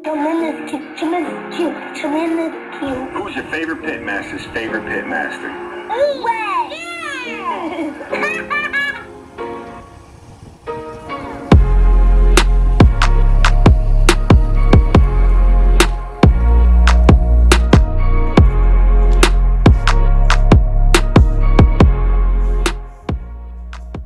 Tremendous cute, tremendous cute, tremendous cute. Who's your favorite pit master's favorite pit master? Way! Yeah!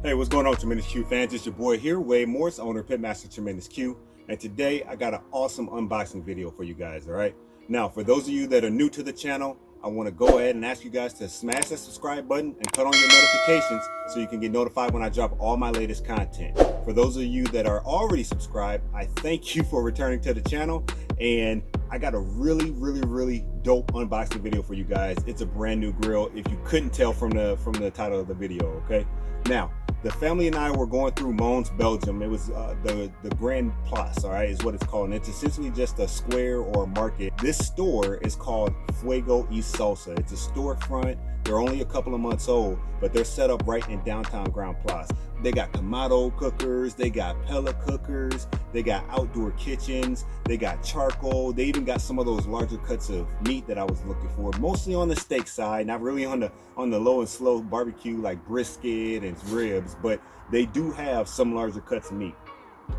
Hey, what's going on, Tremendous Q fans? It's your boy here, Wade Morris, owner of Pitmaster Tremendous Q, and today I got an awesome unboxing video for you guys. All right, now for those of you that are new to the channel, I want to go ahead and ask you guys to smash that subscribe button and cut on your notifications so you can get notified when I drop all my latest content. For those of you that are already subscribed, I thank you for returning to the channel, and I got a really dope unboxing video for you guys. It's a brand new grill, if you couldn't tell from the title of the video. Okay, now the family and I were going through Mons, Belgium. It was the Grand Place, all right, is what it's called. And it's essentially just a square or a market. This store is called Fuego y Salsa. It's a storefront. They're only a couple of months old, but they're set up right in downtown Grand Place. They got Kamado cookers, they got pellet cookers, they got outdoor kitchens, they got charcoal, they even got some of those larger cuts of meat that I was looking for, mostly on the steak side, not really on the low and slow barbecue like brisket and ribs, but they do have some larger cuts of meat.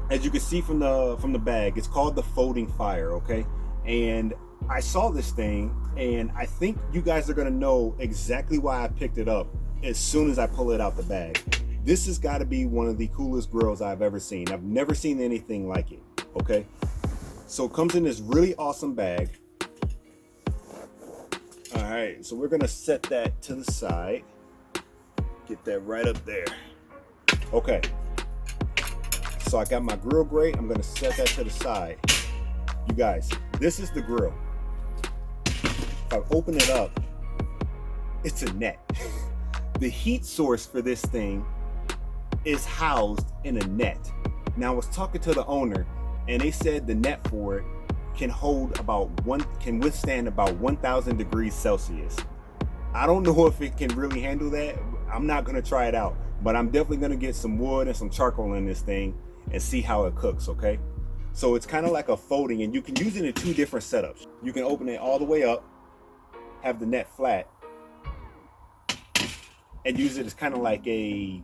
As you can see from the bag, it's called the Folding Fire, okay? And I saw this thing, and I think you guys are gonna know exactly why I picked it up as soon as I pull it out the bag. This has got to be one of the coolest grills I've ever seen. I've never seen anything like it, okay? So it comes in this really awesome bag. All right, so we're gonna set that to the side. Get that right up there. Okay, so I got my grill grate. I'm gonna set that to the side. You guys, this is the grill. If I open it up, it's a net. The heat source for this thing is housed in a net. Now I was talking to the owner, and they said the net for it can withstand about 1,000 degrees Celsius. I don't know if it can really handle that. I'm not gonna try it out, but I'm definitely gonna get some wood and some charcoal in this thing and see how it cooks, okay? So it's kind of like a folding, and you can use it in two different setups. You can open it all the way up, have the net flat, and use it as kind of like a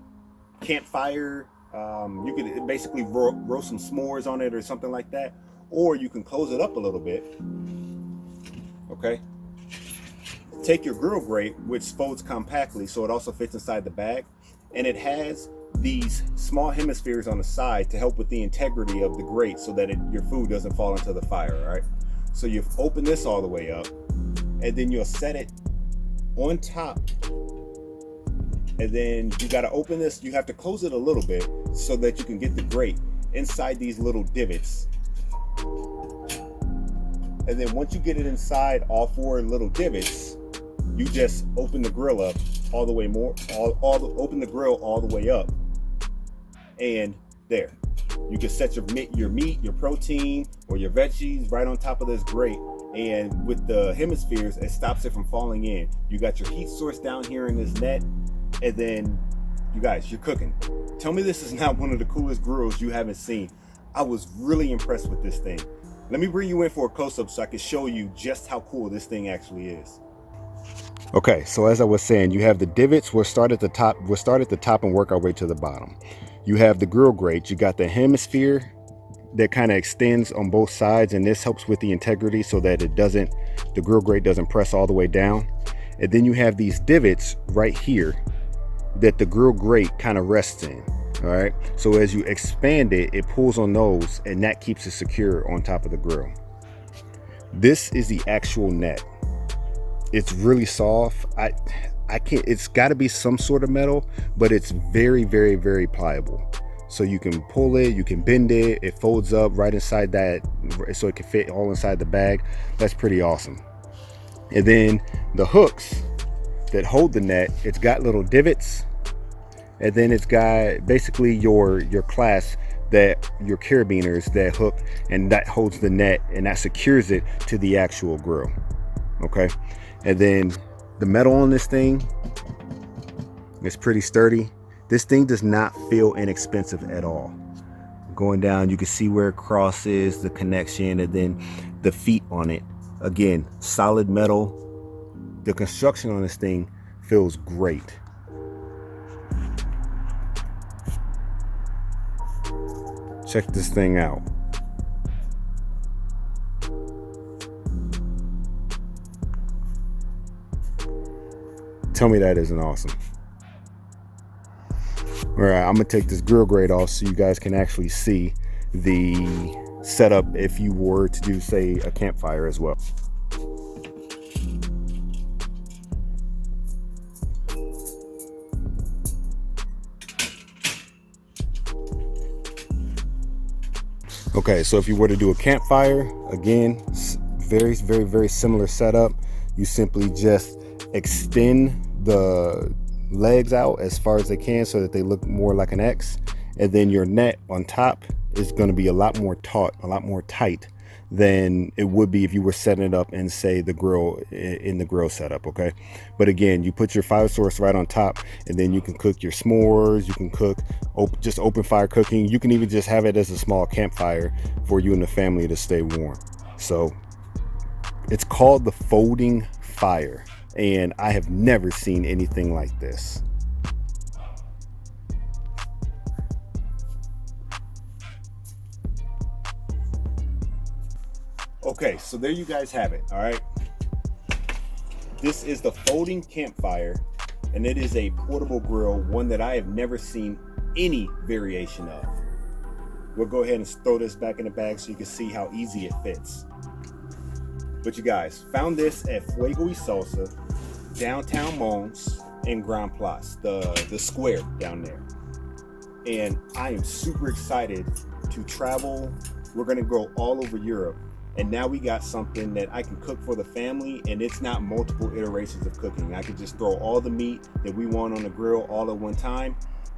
campfire. You could basically roast some s'mores on it or something like that, or you can close it up a little bit. Okay, take your grill grate, which folds compactly so it also fits inside the bag, and it has these small hemispheres on the side to help with the integrity of the grate so that your food doesn't fall into the fire. All right, so you open this all the way up, and then you'll set it on top. And then you got to open this, you have to close it a little bit so that you can get the grate inside these little divots. And then once you get it inside all four little divots, you just open the grill up all the way open the grill all the way up. And there, you can set your meat, your protein, or your veggies right on top of this grate. And with the hemispheres, it stops it from falling in. You got your heat source down here in this net. And then, you guys, you're cooking. Tell me this is not one of the coolest grills you haven't seen. I was really impressed with this thing. Let me bring you in for a close-up so I can show you just how cool this thing actually is. Okay, so as I was saying, you have the divots. We'll start at the top and work our way to the bottom. You have the grill grate. You got the hemisphere that kind of extends on both sides, and this helps with the integrity so that the grill grate doesn't press all the way down. And then you have these divots right here that the grill grate kind of rests in. All right, so as you expand it, it pulls on those, and that keeps it secure on top of the grill. This is the actual net. It's really soft. I can't, it's got to be some sort of metal, but it's very pliable. So you can pull it, you can bend it, it folds up right inside that, so it can fit all inside the bag. That's pretty awesome. And then the hooks that hold the net, it's got little divots, and then it's got basically your clasp, that your carabiners that hook, and that holds the net, and that secures it to the actual grill. Okay, and then the metal on this thing is pretty sturdy. This thing does not feel inexpensive at all. going down. You can see where it crosses, the connection, and then the feet on it. Again, solid metal. The construction on this thing feels great. Check this thing out. Tell me that isn't awesome. All right, I'm gonna take this grill grate off so you guys can actually see the setup if you were to do, say, a campfire as well. Okay, so if you were to do a campfire, again, very similar setup. You simply just extend the legs out as far as they can so that they look more like an X, and then your net on top is going to be a lot more taut, a lot more tight than it would be if you were setting it up in, say, the grill, in the grill setup. Okay, but again, you put your fire source right on top, and then you can cook your s'mores, you can cook just open fire cooking. You can even just have it as a small campfire for you and the family to stay warm. So it's called the folding fire, and I have never seen anything like this. Okay, so there you guys have it. All right, this is the folding campfire, and it is a portable grill, one that I have never seen any variation of. We'll go ahead and throw this back in the bag so you can see how easy it fits. But you guys, found this at Fuego y Salsa, downtown Mons in Grand Place, the square down there. And I am super excited to travel. We're gonna go all over Europe. And now we got something that I can cook for the family, and it's not multiple iterations of cooking. I can just throw all the meat that we want on the grill all at one time,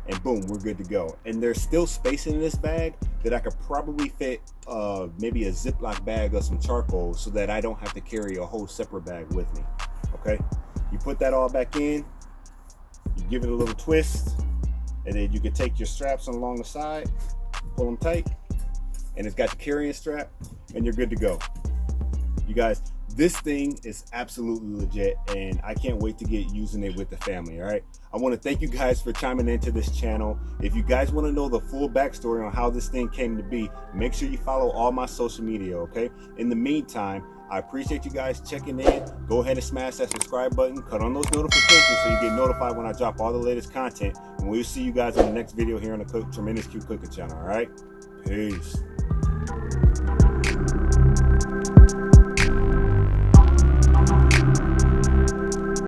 and boom, we're good to go. And there's still space in this bag that I could probably fit maybe a Ziploc bag of some charcoal so that I don't have to carry a whole separate bag with me. Okay, you put that all back in, you give it a little twist, and then you can take your straps along the side, pull them tight, and it's got the carrying strap, and you're good to go. You guys, this thing is absolutely legit, and I can't wait to get using it with the family. All right, I want to thank you guys for chiming into this channel. If you guys want to know the full backstory on how this thing came to be, make sure you follow all my social media. Okay, in the meantime, I appreciate you guys checking in. Go ahead and smash that subscribe button, cut on those notifications so you get notified when I drop all the latest content, and we'll see you guys in the next video here on the Tremendous Q Cooking channel. All right, peace.